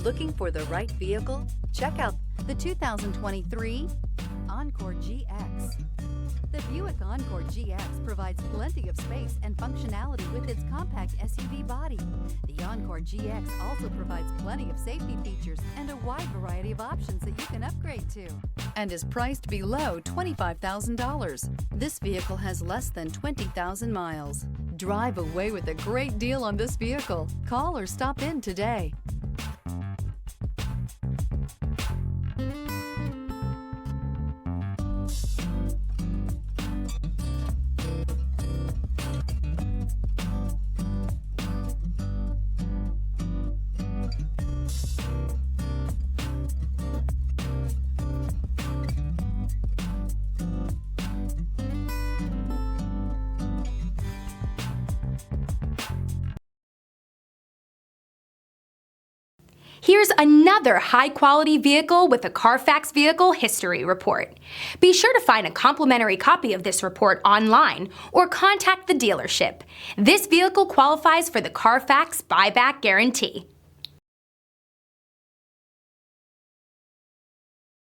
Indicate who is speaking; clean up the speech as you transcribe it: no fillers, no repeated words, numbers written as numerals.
Speaker 1: Looking for the right vehicle? Check out the 2023 Encore GX. The Buick Encore GX provides plenty of space and functionality with its compact SUV body. The Encore GX also provides plenty of safety features and a wide variety of options that you can upgrade to, and is priced below $25,000. This vehicle has less than 20,000 miles. Drive away with a great deal on this vehicle. Call or stop in today.
Speaker 2: Here's another high-quality vehicle with a Carfax Vehicle History Report. Be sure to find a complimentary copy of this report online or contact the dealership. This vehicle qualifies for the Carfax Buyback Guarantee.